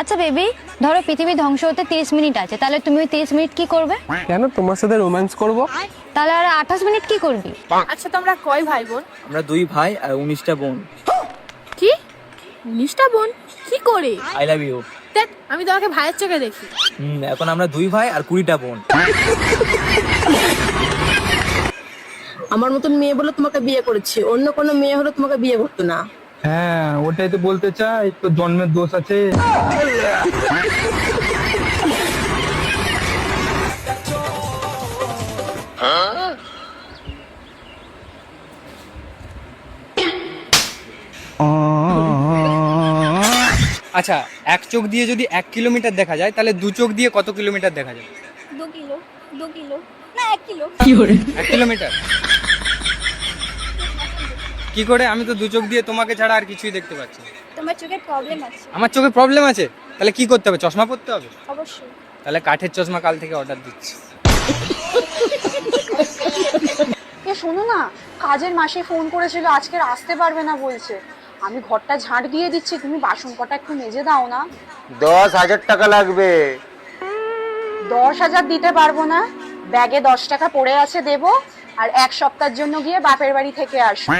আচ্ছা বেবি, ধরো পৃথিবী ধ্বংস হতে 30 মিনিট আছে, তাহলে তুমি ওই 30 মিনিট কি করবে? কেন, তোমার সাথে রোম্যান্স করব। তাহলে আর 28 মিনিট কি করবি? আচ্ছা তোমরা কয় ভাই বোন? আমরা 2 ভাই আর 19টা বোন। কি 19টা বোন? কি করে? I love you. দেখ আমি তোমাকে ভাইয়ের চোখে দেখি। এখন আমরা 2 ভাই আর 20টা বোন। আমার মতন মেয়ে বলে তোমাকে বিয়ে করেছি, অন্য কোনো মেয়ে হলে তোমাকে বিয়ে করতো না। হ্যাঁ, ওটাই তো বলতে চাই, তো জন্মের দোষ আছে। আচ্ছা, এক চোখ দিয়ে যদি 1 কিলোমিটার দেখা যায়, তাহলে 2 চোখ দিয়ে কত কিলোমিটার দেখা যায়? 2 কিলো, 2 কিলো না 1 কিলো। 1 কিলোমিটার। কি করে? আমি তো 2 চোখ দিয়ে তোমাকে ছাড়া আর কিছুই দেখতে পাচ্ছি না। তোমার চোখে প্রবলেম আছে। আমার চোখে প্রবলেম আছে? তাহলে কি করতে হবে? চশমা পরতে হবে? অবশ্যই। তাহলে কাঠের চশমা কাল থেকে অর্ডার দিচ্ছি। এ শোনো না, কাজের মাসে ফোন করেছিল, আজকে আসতে পারবে না বলছে। আমি ঘরটা ঝাঁট দিয়ে দিচ্ছি, তুমি বাসন কটা একটু মেজে দাও না। 10,000 টাকা লাগবে। 10,000 দিতে পারবো না, ব্যাগে 10 টাকা পড়ে আছে দেবো, আর 1 সপ্তাহের জন্য গিয়ে বাপের বাড়ি থেকে আসবো।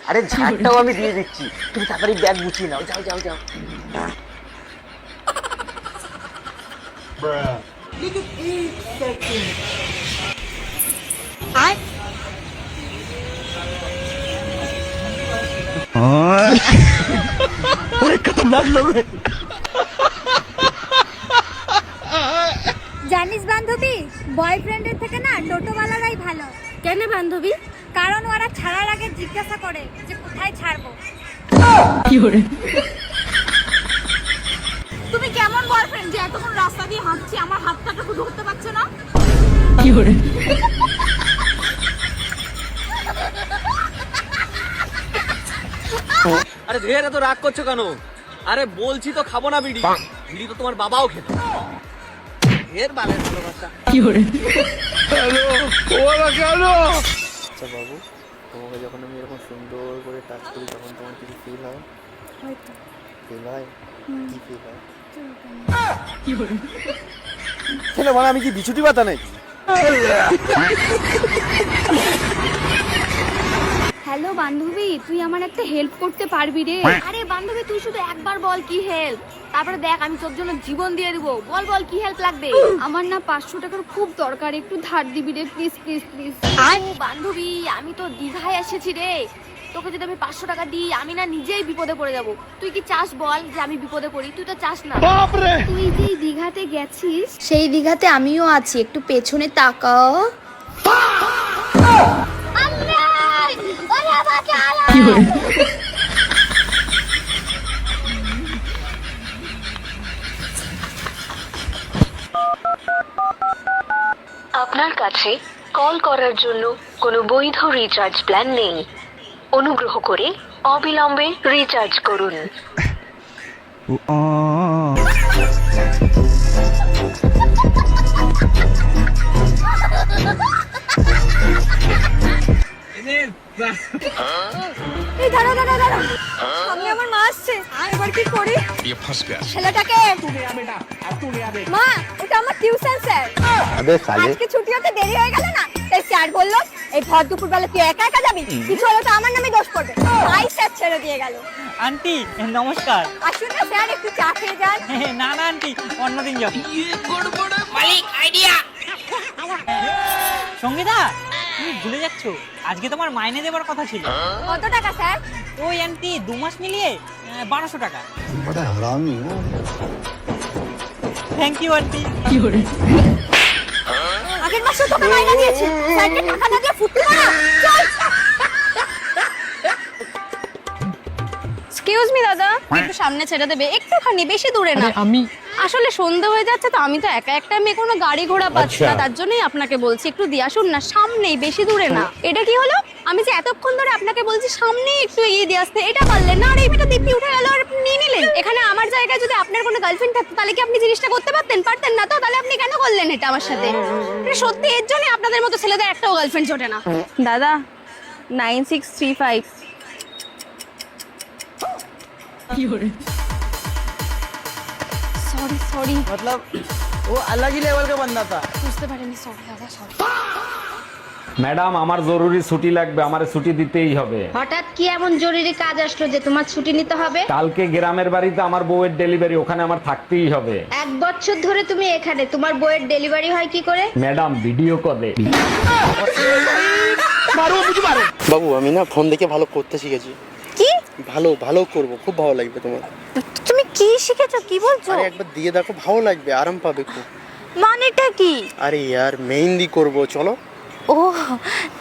আরে ঝাড়টাও আমি দিয়ে দিচ্ছি, তুমি তাড়াতাড়ি ব্যাগ গুছিয়ে নাও, যাও যাও যাও। জানিস বান্ধবী, বয়ফ্রেন্ডের থেকে না টোটোওয়ালারাই ভালো। কেন বান্ধবী? কারণ ওরা ছাড়ার আগে জিজ্ঞাসা করে যে কোথায় ছাড়বো। তুমি কেমন বয়ফ্রেন্ড যে এতক্ষণ রাস্তা দিয়ে হাঁটছি, আমার হাতটাটুকু ধরতে পারছো না? আরে ধের এত রাগ করছো কেন? আরে বলছি তো খাবো না বিড়ি। বিড়ি তো তোমার বাবাও খেত। ধের বালের ভালোবাসা। আচ্ছা বাবু, তোমাকে যখন আমি এরকম সুন্দর করে টাচ করি তখন তোমার কিছু ফিল হয়? ফিল হয়? কি ফিল হয়? ছেলে মানে আমি কি বিছুটি পাতা নাকি? হ্যালো বান্ধবী, তুই আমার একটা হেল্প করতে পারবি রে? আরে বান্ধবী, তুই শুধু একবার বল কি হেল্প, তারপরে দেখ আমি তোর জন্য জীবন দিয়ে দেবো। বল বল কি হেল্প লাগবে? আমার না 500 টাকার খুব দরকার, একটু ধার দিবি রে প্লিজ প্লিজ প্লিজ। বান্ধবী, আমি তো দীঘায় এসেছি রে, তোকে যদি আমি 500 টাকা দিই, আমি না নিজেই বিপদে পড়ে যাব। তুই কি চাস বল যে আমি বিপদে পড়ি? তুই তো চাস না। তুই যেই দীঘাতে গেছিস সেই দীঘাতে আমিও আছি, একটু পেছনে তাকাও। আপনার কাছে কল করার জন্য কোনো বৈধ রিচার্জ প্ল্যান নেই। অনুগ্রহ করে অবিলম্বে রিচার্জ করুন। এই দাঁড়া দাঁড়া দাঁড়া, সামনে আমার মা আসছে, এবার কি করি? ছেলেটাকে মা, ওটা আমার টিউশন স্যার। আবে সালে, আজকে ছুটি হতে দেরি হয়ে গেল না, তাই স্যার বললো এই ভর দুপুর বেলা তুই একা একা যাবি, কিছু হলে তো আমার নামে দোষ করবে, তাই স্যার ছেড়ে দিয়ে গেল। আন্টি নমস্কার। আসুন না স্যার, একটু চা খেয়ে যান। না না আন্টি, অন্যদিন যাবো। সঙ্গীতা, তুমি ভুলে যাচ্ছ, আজকে তোমার মাইনে দেবার কথা ছিল। কত টাকা স্যার? ওই আন্টি 2 মাস মিলিয়ে 1200 টাকা। Thank you aunty. আগের মাসে তোকে মাইনে দিয়েছি, স্যারকে টাকা না দিয়ে ফুটতে পারা। চল। এক্সকিউজ মি দাদা, একটু সামনে ছেড়ে দেবে, একটুখানি, বেশি দূরে না। আমি আসলে সন্ধ্যা হয়ে যাচ্ছে তো, আমি তো একা একটা মেয়ে, কোনো গাড়ি ঘোড়া পাচ্ছি না, তার জন্যই আপনাকে বলছি একটু দিয়ে আসুন না, সামনেই, বেশি দূরে না। এটা কি হলো? আমি যে এতক্ষণ ধরে আপনাকে বলছি সামনে একটু এগিয়ে দিয়ে আসতে, এটা পারলেন না, আর এই মেয়েটা দিব্যি উঠে গেল আর আপনি নিয়ে নিলেন। এখানে আমার জায়গায় যদি আপনার কোনো গার্লফ্রেন্ড থাকতো তাহলে কি আপনি জিনিসটা করতে পারতেন? পারতেন না তো, তাহলে আপনি কেন করলেন এটা আমার সাথে? এটা সত্যি, এর জন্যই আপনাদের মতো ছেলেদের একটাও গার্লফ্রেন্ড জোটে না। দাদা 9635। সরি সরি मतलब वो अलग ही लेवल का बंदा था। বুঝতে পারিনি, সরি দাদা সরি। ম্যাডাম আমার জরুরি ছুটি লাগবে, আমারে ছুটি দিতেই হবে। হঠাৎ কি এমন জরুরি কাজ আসলো যে তোমার ছুটি নিতে হবে? কালকে গ্রামের বাড়িতে আমার বউয়ের ডেলিভারি, ওখানে আমার থাকতেই হবে। 1 বছর ধরে তুমি এখানে, তোমার বইয়ের ডেলিভারি হয় কি করে? ম্যাডাম ভিডিও কলে। বাবু আমি না ফোন দেখে ভালো করতে শিখেছি। কি ভালো ভালো করব, খুব ভালো লাগবে তোমার। তুমি কি শিখেছো, কি বলছো? আরে একবার দিয়ে দেখো, ভালো লাগবে, আরাম পাবে খুব। মানেটা কি? আরে यार মেহেন্দি করব, চলো। ও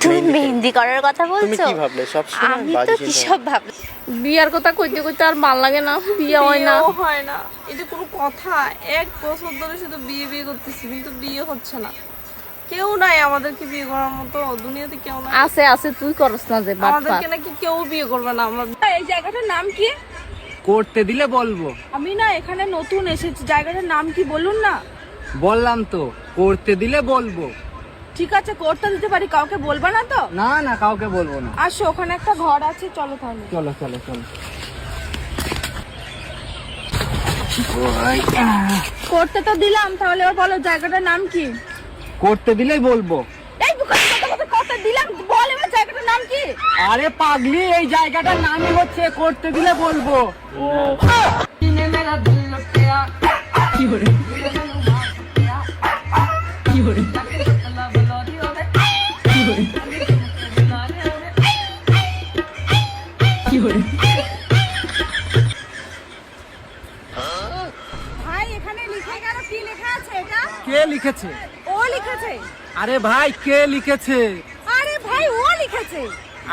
তুমি মেহেন্দি মেহেন্দি করার কথা তুমি বলছো? কি ভাবলে সব সময় আমি তো বাজে কি চিন্তা? সব ভাবলাম। বিয়ার কথা কইতে কইতে আর ভাল লাগে না, বিয়ে হয় না। বিয়েও হয় না, এটা কোনো কথা? 1 বছর ধরে শুধু বিয়ে বিয়ে করতেছি, কিন্তু বিয়ে হচ্ছে না। কেউ নাই আমাদেরকে বিয়ে করার মতো, দুনিয়াতে কেউ নাই। আছে আছে, তুই করস না যে বাট আমাদেরকে নাকি কেউ বিয়ে করবে না। আমরা এই জায়গাটার নাম কি? করতে দিলে বলবো। আমি না এখানে নতুন এসেছি, জায়গাটার নাম কি বলুন না? বললাম তো, করতে দিলে বলবো। ঠিক আছে, করতে দিতে পারি, কাউকে বলবা না তো? না না, কাউকে বলবো না। আসো, ওখানে একটা ঘর আছে, চলো তাহলে। চলো চলো চলো। করতে তো দিলাম, তাহলে এবার বলো জায়গাটার নাম কি? করতে দিলেই বলবো। এই বুকাতে কথা করতে দিলাম, বল এবার জায়গাটার নাম কি? আরে পাগলি, এই জায়গাটার নামই হচ্ছে করতে দিলে বলবো। ভাই এখানে লিখে গেল, কি লেখা আছে এটা? কে লিখেছে? ও লিখেছে। আরে ভাই কে লিখেছে? আরে ভাই ও লিখেছে।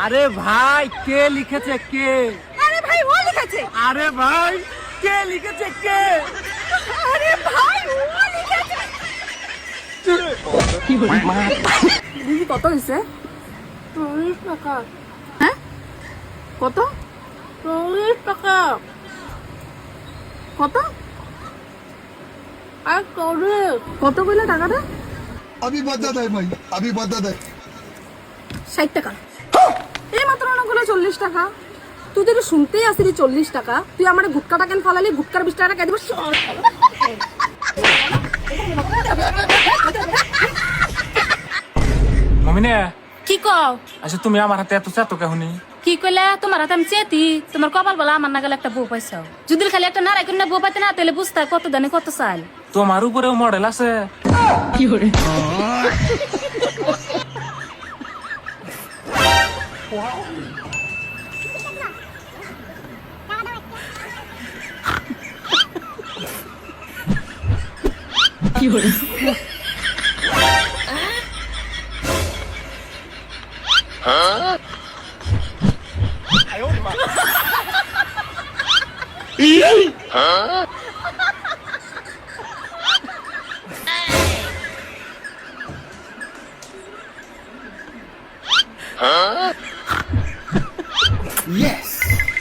আরে ভাই কে লিখেছে? কে? আরে ভাই ও লিখেছে। আরে ভাই কে লিখেছে? কে? আরে ভাই ও লিখেছে। দিদি কত হয়েছে? 40 টাকা। হ্যাঁ কত? 40 টাকা। কত? আর কত কইলে টাকাটা? अभी बता दे भाई, अभी बता दे। 60 টাকা। এই মাত্র না গুলো 40 টাকা। তুই যদি শুনতেই আসিলি 40 টাকা, তুই আমার গুটকাটা কেন ফালালি? গুটকার 20 টাকা দিব। মমিনে, কি কও? আচ্ছা তুমি আমার হাতে এত চাতো কেহনি? কি কইলা? তোমার হাতে আমি চেতি, তোমার কপাল বলা আমার নাগালে একটা বউ পাইছাও। যদি খালি একটা নারাই কিনা বউ পাইতে না, তাহলে বুঝতা কত দানে কত চাল। তোমার উপরেও মডেল আছে। কি করে? কি করে?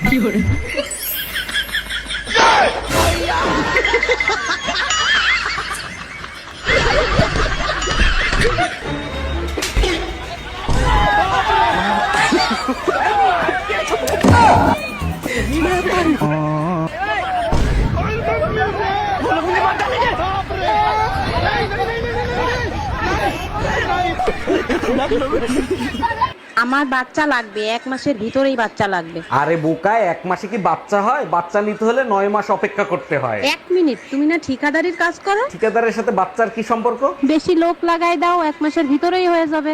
কি করে? আমার বাচ্চা লাগবে, 1 মাসের ভিতরেই বাচ্চা লাগবে। আরে বোকায়, 1 মাসে কি বাচ্চা হয়? বাচ্চা নিতে হলে 9 মাস অপেক্ষা করতে হয়। 1 মিনিট, তুমি না ঠিকাদারির কাজ করো? ঠিকাদারের সাথে বাচ্চার কি সম্পর্ক? বেশি লোক লাগাই দাও, 1 মাসের ভিতরেই হয়ে যাবে।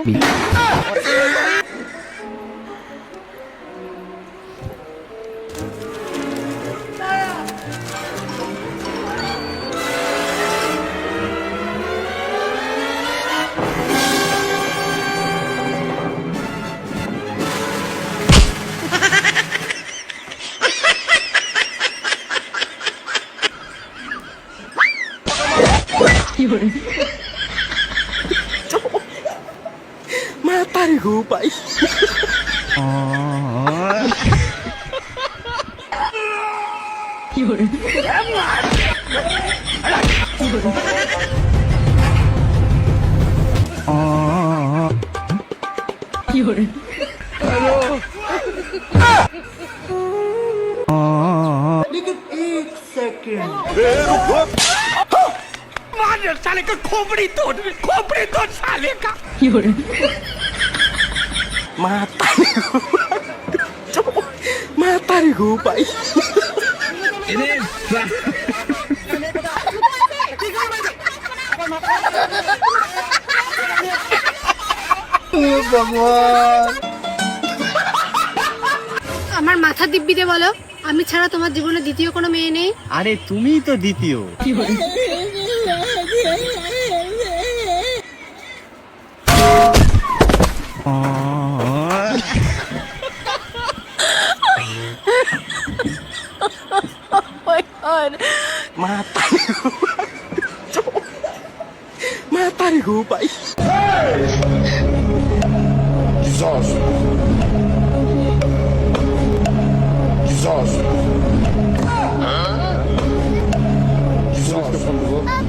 কি করে? Matahari gupai. কি করে? কি করে? Lekin 1 second. মাতারি গো ভাই আমার মাথা দিব্যি দিয়ে বলো, আমি ছাড়া তোমার জীবনে দ্বিতীয় কোনো মেয়ে নেই? আরে তুমিই তো দ্বিতীয়। মাতারি গো ভাই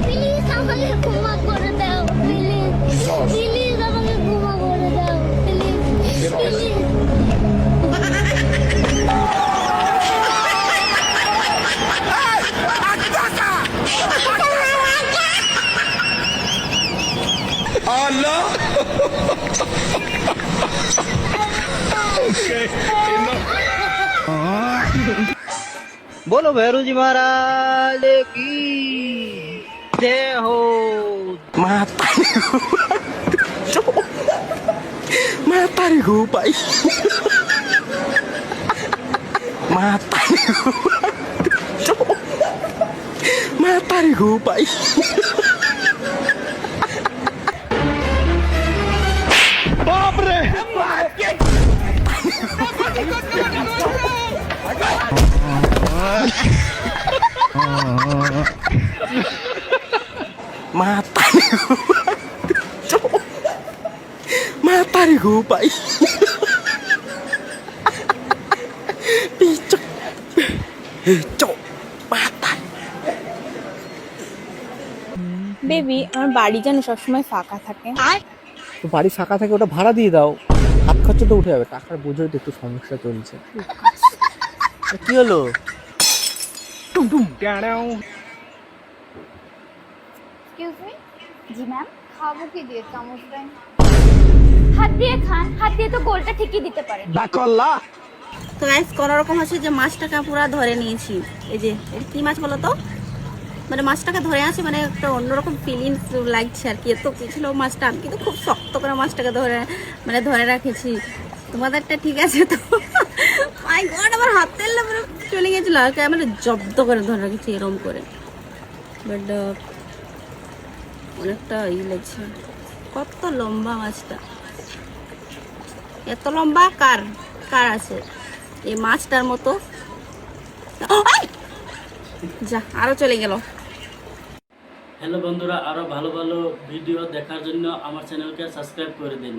প্লিজ আমাকে ক্ষমা করে দাও, প্লিজ প্লিজ আমাকে ক্ষমা করে দাও, প্লিজ প্লিজ। बोलो भैरू जी महाराज की जय हो। মাতারি গো ভাই মাতারি গো ভাই মাতারি গো ভাই বেবি, আমার বাড়ি যেন সবসময় ফাঁকা থাকে। তো বাড়ি ফাঁকা থাকে ওটা ভাড়া দিয়ে দাও, হাত খরচা তো উঠে যাবে। টাকার বোঝোই তো একটু সমস্যা চলছে। কি হলো? Excuse me. জি ম্যাম। খাবো কি দিয়ে? চামচ দেন। হাত দিয়ে খান, হাত দিয়ে তো গোলটা ঠিকই দিতে পারেন। তো গাইস কোনো রকম হচ্ছে যে মাছটাকে পুরো ধরে নিয়েছি। এই যে এটা কি মাছ বলো তো, মানে মাছটাকে ধরে আছি, মানে একটা অন্যরকম ফিলিংস লাগছে আর কি। এত কি ছিল মাছটা, আমি কিন্তু খুব শক্ত করে মাছটাকে ধরে রেখেছি। তোমাদেরটা ঠিক আছে তো? মাই গড, আমার হাতের পুরো চলে গেছিল, মানে জব্দ করে ধরে রেখেছি এরকম করে। বাট অনেকটা লাগছে। কত লম্বা মাছটা, এত লম্বা কার আছে এই মাছটার মতো? যা, আরো চলে গেল। হ্যালো বন্ধুরা, আরো ভালো ভালো ভিডিও দেখার জন্য আমার চ্যানেলকে সাবস্ক্রাইব করে দিন।